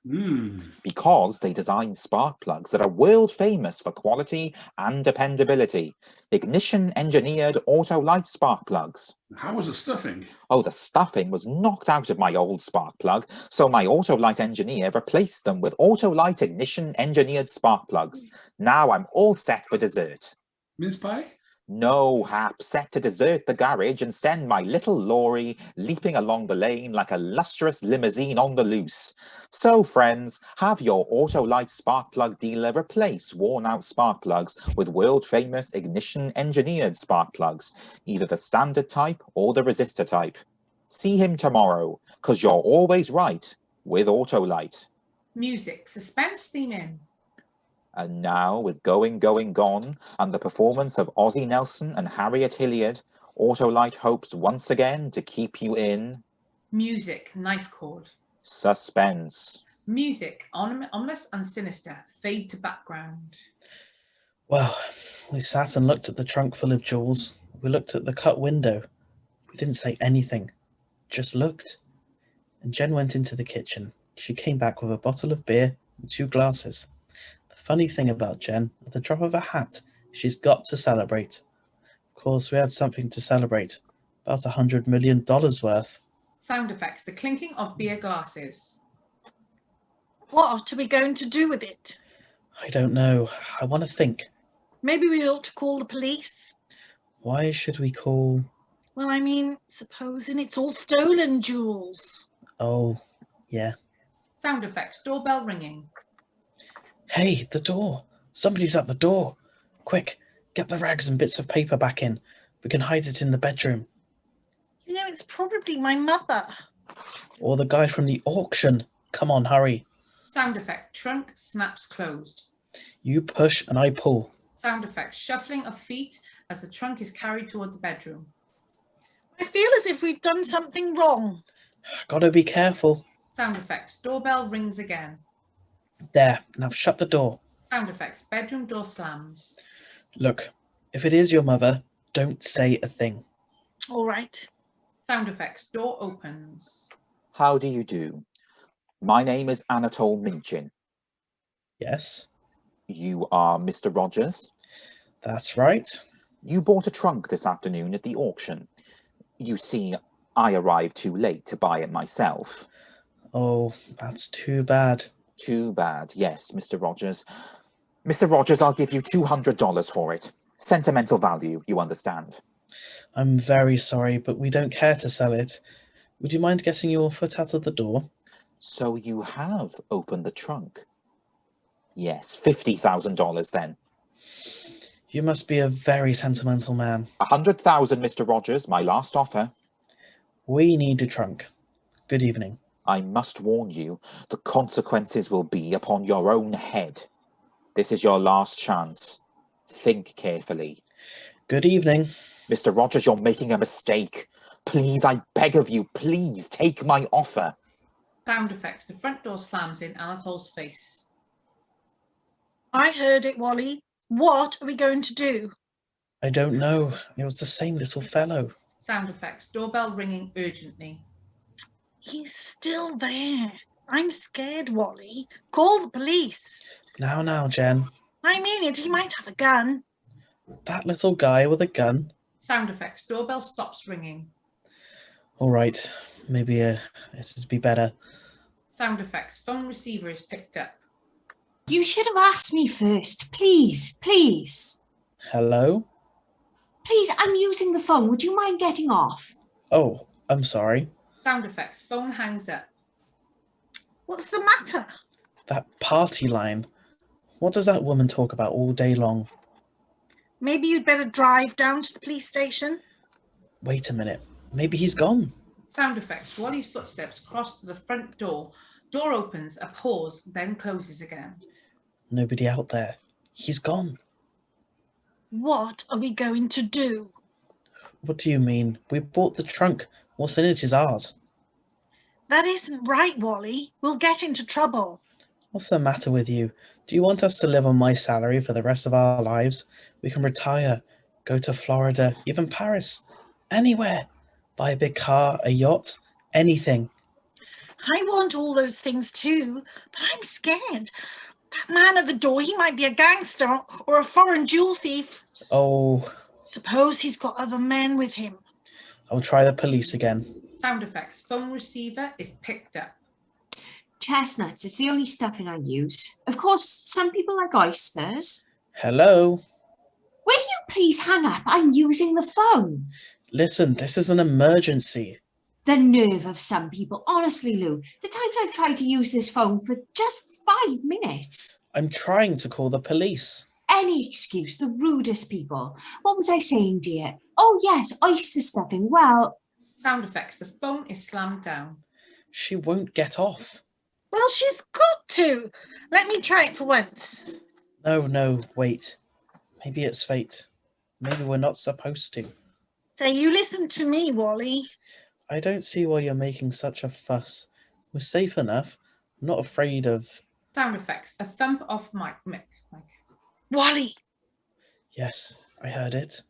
Because they designed spark plugs that are world famous for quality and dependability. Ignition engineered Autolite spark plugs. How was the stuffing? Oh, the stuffing was knocked out of my old spark plug, so my Autolite engineer replaced them with Autolite ignition engineered spark plugs. Now I'm all set for dessert. Mince pie? No, Hap, set to desert the garage and send my little Laurie leaping along the lane like a lustrous limousine on the loose. So, friends, have your Autolite spark plug dealer replace worn-out spark plugs with world-famous ignition-engineered spark plugs, either the standard type or the resistor type. See him tomorrow, 'cause you're always right with Autolite. Music, suspense theme in. And now, with Going, Going, Gone, and the performance of Ozzie Nelson and Harriet Hilliard, Autolite hopes once again to keep you in Music, knife chord. suspense. Music, ominous and sinister, fade to background. Well, we sat and looked at the trunk full of jewels. We looked at the cut window. We didn't say anything, just looked. And Jen went into the kitchen. She came back with a bottle of beer and 2 glasses. The funny thing about Jen, at the drop of a hat, she's got to celebrate. Of course, we had something to celebrate. About $100 million worth. Sound effects, the clinking of beer glasses. What are we going to do with it? I don't know. I want to think. Maybe we ought to call the police. Why should we call... Well, I mean, supposing it's all stolen jewels. Oh, yeah. Sound effects, doorbell ringing. Hey, the door. Somebody's at the door. Quick, get the rags and bits of paper back in. We can hide it in the bedroom. You know, it's probably my mother. Or the guy from the auction. Come on, hurry. Sound effect, trunk snaps closed. You push and I pull. Sound effect, shuffling of feet as the trunk is carried toward the bedroom. I feel as if we've done something wrong. Gotta be careful. Sound effects, doorbell rings again. There, now shut the door. Sound effects, bedroom door slams. Look, if it is your mother, don't say a thing. All right. Sound effects, door opens. How do you do? My name is Anatole Minchin. Yes, You are Mr. Rogers. that's right. You bought a trunk this afternoon at the auction. You see, I arrived too late to buy it myself. Oh, that's too bad. Too bad. Yes, Mr. Rogers. Mr. Rogers, I'll give you $200 for it. Sentimental value, you understand. I'm very sorry, but we don't care to sell it. Would you mind getting your foot out of the door? So you have opened the trunk? Yes, $50,000 then. You must be a very sentimental man. 100,000, Mr. Rogers, my last offer. We need a trunk. Good evening. I must warn you, the consequences will be upon your own head. This is your last chance. Think carefully. Good evening. Mr. Rogers, you're making a mistake. Please, I beg of you, please take my offer. Sound effects, the front door slams in Anatole's face. I heard it, Wally. What are we going to do? I don't know. It was the same little fellow. Sound effects, doorbell ringing urgently. He's still there. I'm scared, Wally. Call the police. Now, Jen. I mean it, he might have a gun. That little guy with a gun. Sound effects, doorbell stops ringing. All right. Maybe it'd be better. Sound effects, phone receiver is picked up. You should have asked me first. Please, please. Hello? Please, I'm using the phone. Would you mind getting off? Oh, I'm sorry. Sound effects, phone hangs up. What's the matter? That party line. What does that woman talk about all day long? Maybe you'd better drive down to the police station. Wait a minute. Maybe he's gone. Sound effects, Wally's footsteps cross to the front door. Door opens, a pause, then closes again. Nobody out there. He's gone. What are we going to do? What do you mean? We bought the trunk. What's in it is ours. That isn't right, Wally. We'll get into trouble. What's the matter with you? Do you want us to live on my salary for the rest of our lives? We can retire, go to Florida, even Paris, anywhere. Buy a big car, a yacht, anything. I want all those things too, but I'm scared. That man at the door, he might be a gangster or a foreign jewel thief. Oh, Suppose he's got other men with him. I'll try the police again. Sound effects, phone receiver is picked up. Chestnuts is the only stuffing I use. Of course, some people like oysters. Hello? Will you Please hang up. I'm using the phone. Listen, this is an emergency. The nerve of some people. Honestly, Lou, the times I've tried to use this phone for just 5 minutes. I'm trying to call the police. Any excuse, the rudest people. What was I saying, dear? Oh, yes, oyster stuffing. Well... Sound effects. The phone is slammed down. She won't get off. Well, she's got to. Let me try it for once. No, wait. Maybe it's fate. Maybe we're not supposed to. So you listen to me, Wally. I don't see why you're making such a fuss. We're safe enough. I'm not afraid of... Sound effects. A thump off mic. Wally, Yes, I heard it.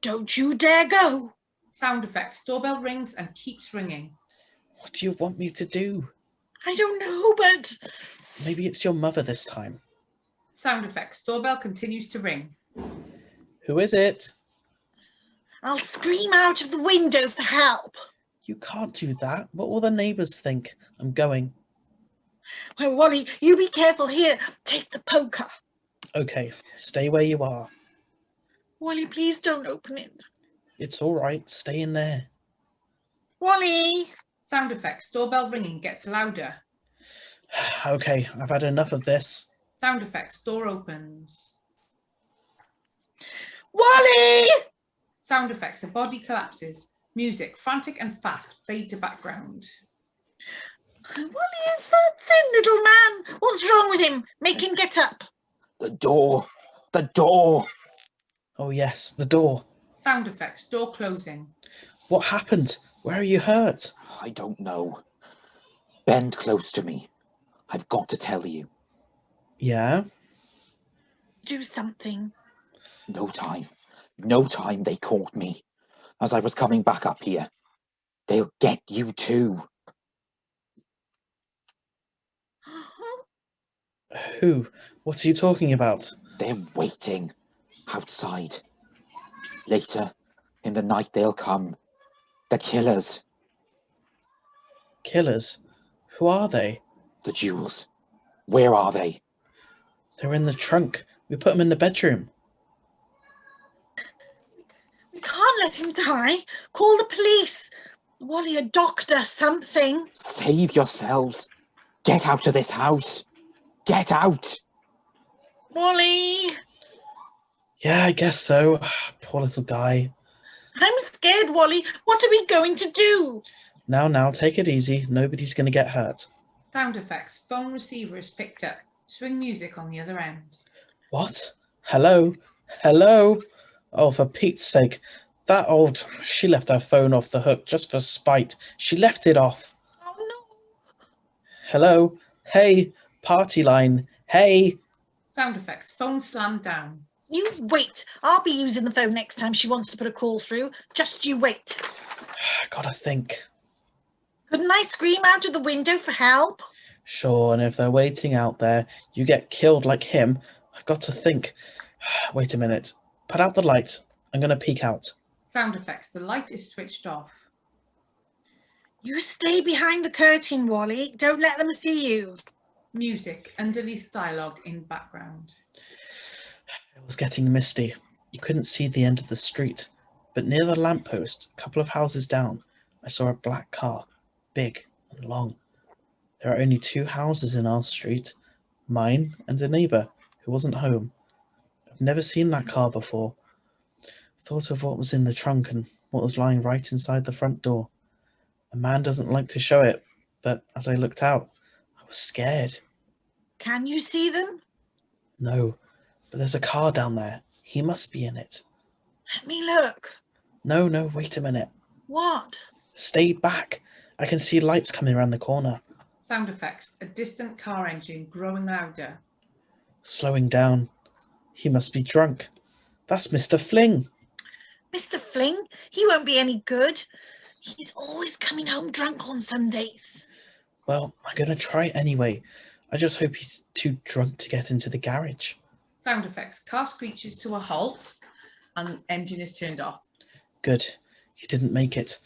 don't you dare go. Sound effects. Doorbell rings and keeps ringing. What do you want me to do? I don't know, but Maybe it's your mother this time. Sound effects. Doorbell continues to ring. Who is it? I'll scream out of the window for help. You can't do that. What will the neighbours think? I'm going. Well, Wally, you be careful here. Take the poker. Okay, stay where you are. Wally, please don't open it. It's all right. Stay in there. Wally! Sound effects. Doorbell ringing gets louder. Okay, I've had enough of this. Sound effects. Door opens. Wally! Sound effects. A body collapses. Music. Frantic and fast. Fade to background. Wally, it's that thin little man. What's wrong with him? Make him get up. The door! The door! Oh yes, the door. Sound effects. Door closing. What happened? Where are you hurt? I don't know. Bend close to me. I've got to tell you. Yeah? Do something. No time. No time they caught me. As I was coming back up here. They'll get you too. Who? What are you talking about? They're waiting. Outside. Later, in the night they'll come. The killers. Killers? Who are they? The jewels. Where are they? They're in the trunk. We put them in the bedroom. We can't let him die. Call the police. Wally, a doctor, something. Save yourselves. Get out of this house. Get out. Wally! Yeah, I guess so. Poor little guy. I'm scared, Wally. What are we going to do? Now, take it easy. Nobody's going to get hurt. Sound effects. Phone receiver is picked up. Swing music on the other end. What? Hello? Hello? Oh, for Pete's sake. That old... She left her phone off the hook just for spite. She left it off. Oh, no. Hello? Hey, party line. Hey. Sound effects. Phone slammed down. You wait. I'll be using the phone next time she wants to put a call through. Just you wait. Gotta think. Couldn't I scream out of the window for help? Sure, and if they're waiting out there, you get killed like him. I've got to think. Wait a minute. Put out the light. I'm going to peek out. Sound effects. The light is switched off. You stay behind the curtain, Wally. Don't let them see you. Music. Underneath dialogue in background. It was getting misty. You couldn't see the end of the street. But near the lamppost, a couple of houses down, I saw a black car. Big and long. There are only 2 houses in our street. Mine and a neighbour who wasn't home. I've never seen that car before. Thought of what was in the trunk and what was lying right inside the front door. A man doesn't like to show it, but as I looked out, I was scared. Can you see them? No, but there's a car down there. He must be in it. Let me look. No, wait a minute. What? Stay back. I can see lights coming around the corner. Sound effects. A distant car engine growing louder. Slowing down. He must be drunk. That's Mr. Fling. Mr. Fling? He won't be any good. He's always coming home drunk on Sundays. Well, I'm going to try anyway. I just hope he's too drunk to get into the garage. Sound effects. Car screeches to a halt and engine is turned off. Good. You didn't make it.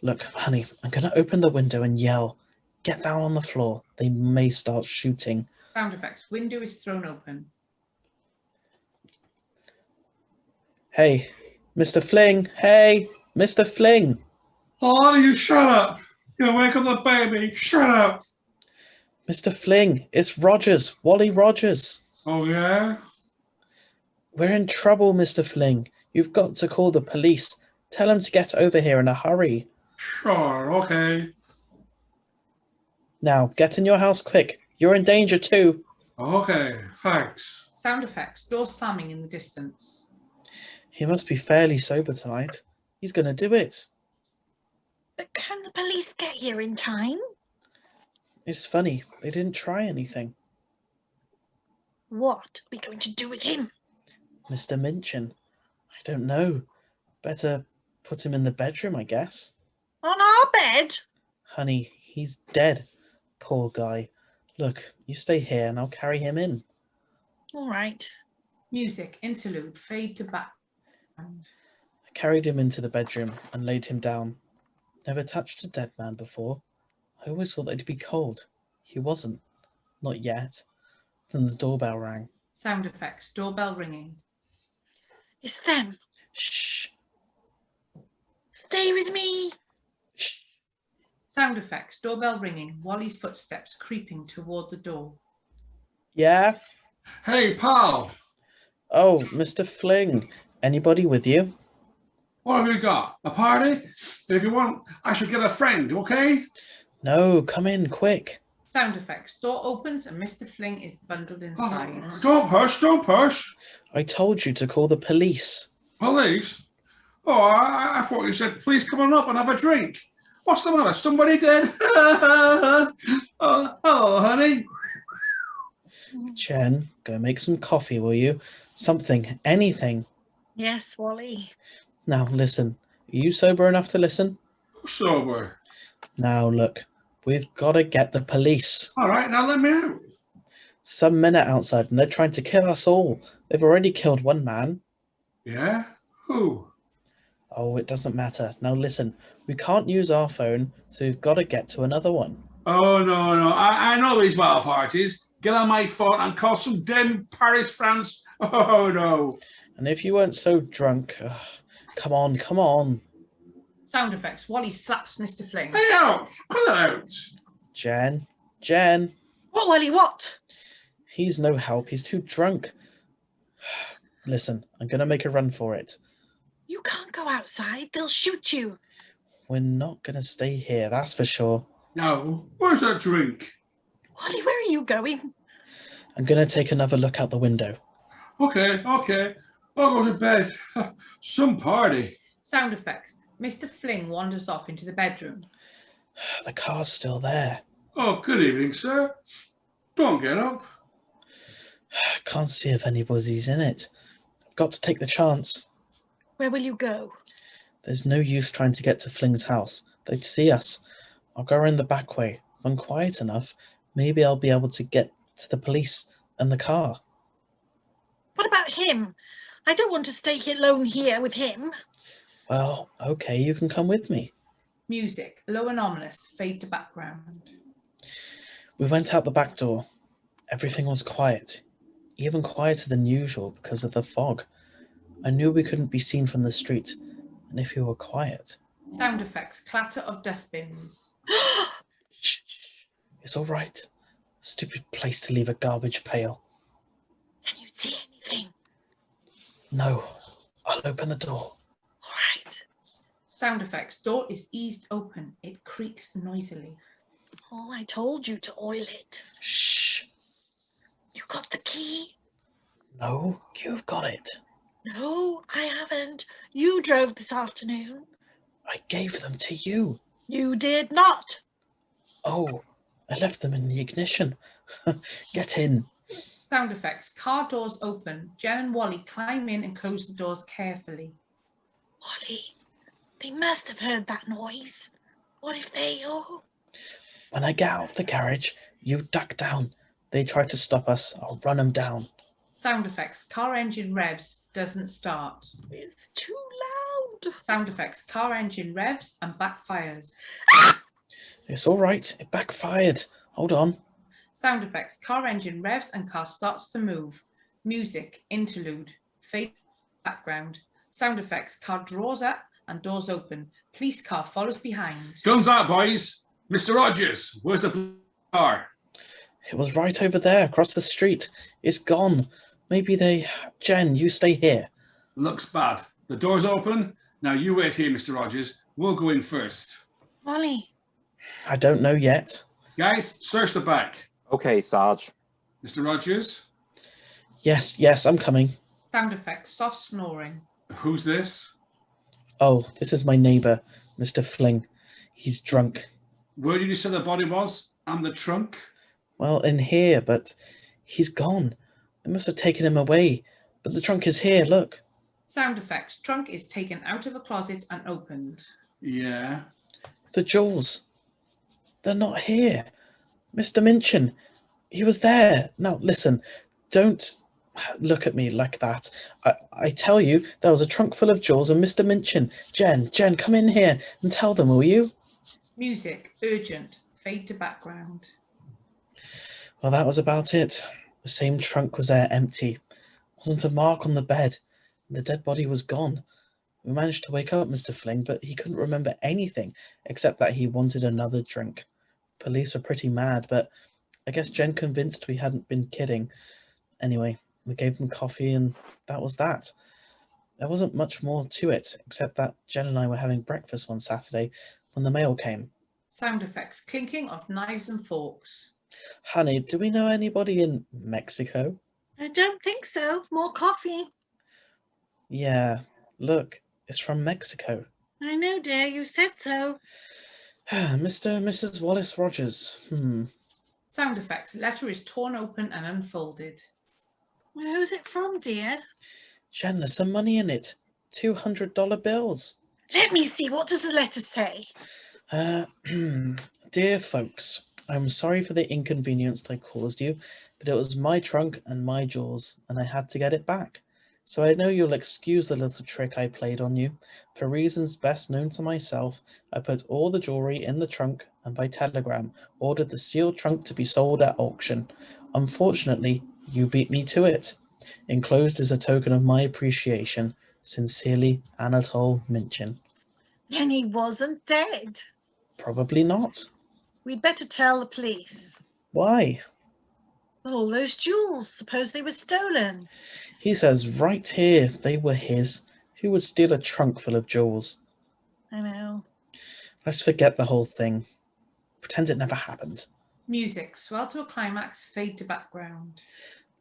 Look, honey, I'm going to open the window and yell. Get down on the floor. They may start shooting. Sound effects. Window is thrown open. Hey, Mr. Fling. Hey, Mr. Fling. Oh, you shut up. You'll wake up the baby. Shut up. Mr. Fling, it's Rogers, Wally Rogers. Oh, yeah? We're in trouble, Mr. Fling. You've got to call the police. Tell them to get over here in a hurry. Sure, okay. Now, get in your house quick. You're in danger too. Okay, thanks. Sound effects, door slamming in the distance. He must be fairly sober tonight. He's going to do it. But can the police get here in time? It's funny, they didn't try anything. What are we going to do with him? Mr. Minchin. I don't know. Better put him in the bedroom, I guess. On our bed? Honey, he's dead. Poor guy. Look, you stay here and I'll carry him in. All right. Music, interlude, fade to back. I carried him into the bedroom and laid him down. Never touched a dead man before. I always thought they'd be cold. He wasn't. Not yet. Then the doorbell rang. Sound effects, doorbell ringing. It's them. Shh. Stay with me. Shh. Sound effects, doorbell ringing, Wally's footsteps creeping toward the door. Yeah? Hey, pal. Oh, Mr. Fling. Anybody with you? What have you got? A party? If you want, I should get a friend, okay? No, come in, quick. Sound effects, door opens and Mr. Fling is bundled inside. Oh, don't push, don't push. I told you to call the police. Police? Oh, I thought you said, please come on up and have a drink. What's the matter? Somebody dead? Oh, hello, honey. Jen, go make some coffee, will you? Something, anything. Yes, Wally. Now, listen. Are you sober enough to listen? Sober. Now, look. We've got to get the police. All right, now let me out. Some men are outside and they're trying to kill us all. They've already killed one man. Yeah? Who? Oh, it doesn't matter. Now, listen. We can't use our phone, so we've got to get to another one. Oh, no. I know these wild parties. Get on my phone and call some damn Paris, France. Oh, no. And if you weren't so drunk... come on, come on. Sound effects, Wally slaps Mr. Fling. Hey, out. Cut it out. Jen. What, Wally, what? He's no help. He's too drunk. Listen, I'm going to make a run for it. You can't go outside. They'll shoot you. We're not going to stay here, that's for sure. No. Where's that drink? Wally, where are you going? I'm going to take another look out the window. Okay. I'll go to bed. Some party. Sound effects, Mr. Fling wanders off into the bedroom. The car's still there. Oh, good evening, sir. Don't get up. Can't see if anybody's in it. I've got to take the chance. Where will you go? There's no use trying to get to Fling's house. They'd see us. I'll go around the back way. If I'm quiet enough, maybe I'll be able to get to the police and the car. What about him? I don't want to stay alone here with him. Well, okay, you can come with me. Music, low and ominous, fade to background. We went out the back door. Everything was quiet, even quieter than usual because of the fog. I knew we couldn't be seen from the street, and if we were quiet... Sound effects, clatter of dustbins. Shh, it's all right. Stupid place to leave a garbage pail. Can you see anything? No, I'll open the door. All right. Sound effects, door is eased open. It creaks noisily. Oh, I told you to oil it. Shh. You got the key? No, you've got it. No, I haven't. You drove this afternoon. I gave them to you. You did not. Oh, I left them in the ignition. Get in. Sound effects, car doors open. Jen and Wally climb in and close the doors carefully. Wally, they must have heard that noise. What if they... Oh, When I get out of the garage, you duck down. They try to stop us. I'll run them down. Sound effects, car engine revs, doesn't start. it's too loud. Sound effects, car engine revs and backfires. It's all right. It backfired. Hold on. Sound effects, car engine revs and car starts to move. Music, interlude, fade background. Sound effects. Car draws up and doors open. Police car follows behind. Guns out, boys. Mr. Rogers, where's the car? It was right over there, across the street. It's gone. Maybe they... Jen, you stay here. Looks bad. The door's open. Now you wait here, Mr. Rogers. We'll go in first. Molly. I don't know yet. Guys, search the back. Okay, Sarge. Mr. Rogers? Yes, I'm coming. Sound effects. Soft snoring. Who's this? Oh, this is my neighbour, Mr. Fling. He's drunk. Where did you say the body was? And the trunk? Well, in here, but he's gone. They must have taken him away. But the trunk is here, look. Sound effects. Trunk is taken out of a closet and opened. Yeah. The jewels. They're not here. Mr. Minchin, he was there. Now, listen, don't look at me like that. I tell you, there was a trunk full of jewels and Mr. Minchin. Jen, come in here and tell them, will you? Music. Urgent. Fade to background. Well, that was about it. The same trunk was there, empty. Wasn't a mark on the bed. And the dead body was gone. We managed to wake up Mr. Fling, but he couldn't remember anything except that he wanted another drink. Police were pretty mad, but I guess Jen convinced we hadn't been kidding. Anyway, we gave them coffee and that was that. There wasn't much more to it, except that Jen and I were having breakfast one Saturday when the mail came. Sound effects. Clinking of knives and forks. Honey, do we know anybody in Mexico? I don't think so. More coffee. Yeah, look, it's from Mexico. I know, dear. You said so. Mr. and Mrs. Wallace Rogers. Sound effects. Letter is torn open and unfolded. Well, who's it from, dear? Jen, there's some money in it. $200 bills. Let me see. What does the letter say? Dear folks, I'm sorry for the inconvenience I caused you, but it was my trunk and my jewels, and I had to get it back. So I know you'll excuse the little trick I played on you. For reasons best known to myself, I put all the jewellery in the trunk and by telegram ordered the sealed trunk to be sold at auction. Unfortunately, you beat me to it. Enclosed is a token of my appreciation. Sincerely, Anatole Minchin. Then he wasn't dead. Probably not. We'd better tell the police. Why? All those jewels. Suppose they were stolen. He says right here they were his. Who would steal a trunk full of jewels? I know. Let's forget the whole thing. Pretend it never happened. Music. Swell to a climax. Fade to background.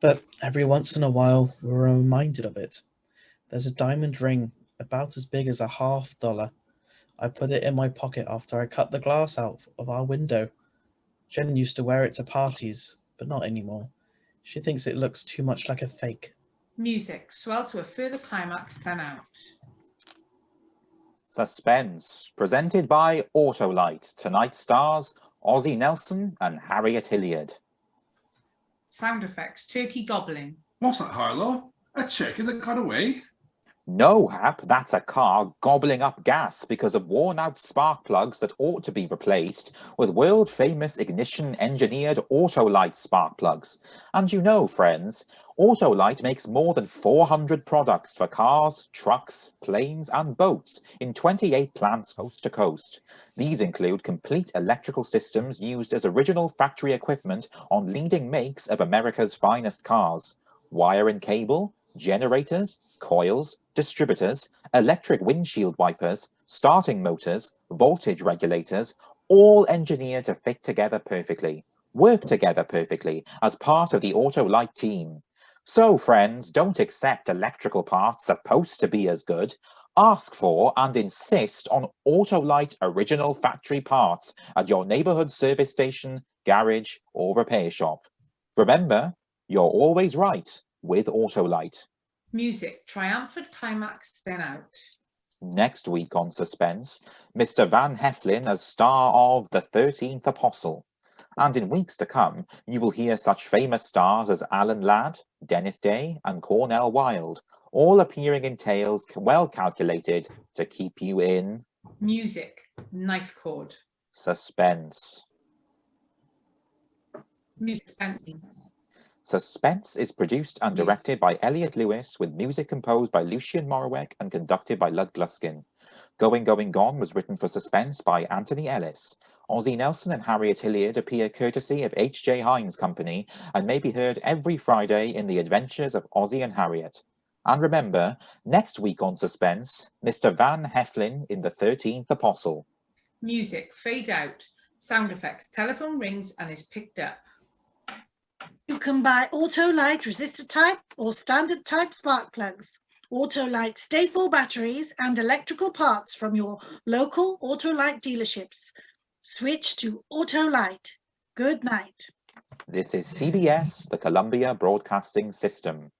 But every once in a while, we're reminded of it. There's a diamond ring about as big as $50. I put it in my pocket after I cut the glass out of our window. Jen used to wear it to parties, but not anymore. She thinks it looks too much like a fake. Music. Swell to a further climax than out. Suspense, presented by Autolite. Tonight stars Ozzie Nelson and Harriet Hilliard. Sound effects. Turkey gobbling. What's that, Harlow? A chicken that got away? No, Hap, that's a car gobbling up gas because of worn-out spark plugs that ought to be replaced with world-famous ignition-engineered Autolite spark plugs. And you know, friends, Autolite makes more than 400 products for cars, trucks, planes and boats in 28 plants coast to coast. These include complete electrical systems used as original factory equipment on leading makes of America's finest cars, wire and cable, generators, coils, distributors, electric windshield wipers, starting motors, voltage regulators, all engineered to fit together perfectly, work together perfectly as part of the Autolite team. So friends, don't accept electrical parts supposed to be as good. Ask for and insist on Autolite original factory parts at your neighborhood service station, garage or repair shop. Remember, you're always right with Autolite. Music. Triumphant climax then out. Next week on Suspense, Mr. Van Heflin as star of The 13th Apostle. And in weeks to come, you will hear such famous stars as Alan Ladd, Dennis Day and Cornell Wilde, all appearing in tales well calculated to keep you in Music. Knife cord. suspense. Music. Suspense is produced and directed by Elliot Lewis, with music composed by Lucian Morawek and conducted by Lud Gluskin. Going, Going, Gone was written for Suspense by Anthony Ellis. Ozzie Nelson and Harriet Hilliard appear courtesy of H.J. Hines Company and may be heard every Friday in The Adventures of Ozzie and Harriet. And remember, next week on Suspense, Mr. Van Heflin in The 13th Apostle. Music, fade out, sound effects, telephone rings and is picked up. You can buy Autolite resistor type or standard type spark plugs, Autolite Stay-Full batteries and electrical parts from your local Autolite dealerships. Switch to Autolite. Good night. This is CBS, the Columbia Broadcasting System.